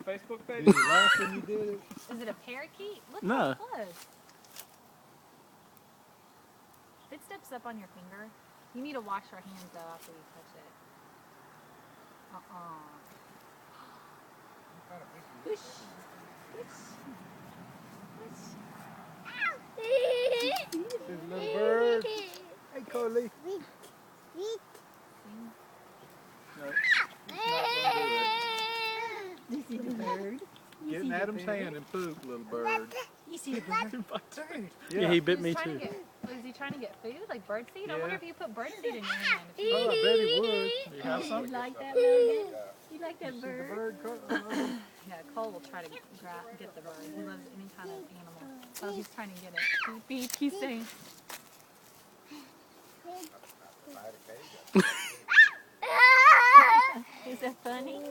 Facebook page? Did you laugh when you did it? Is it a parakeet? Look No. how close. If it steps up on your finger, you need to wash your hands though after you touch it. Whoosh. This little bird. Hey, Coley. You see the bird? Get in Adam's hand and poop, little bird. You see the bird? Yeah, he bit me Is too. he trying to get food, like bird seed? I Yeah. wonder if you put bird seed in your hand. If you Oh, I bet he would. You have some? You like that, Logan? You like that See the bird? bird, Cole? Yeah, Cole will try to get the bird. He loves any kind of animal. Oh, he's trying to get it. Beep, he's saying. Is that funny?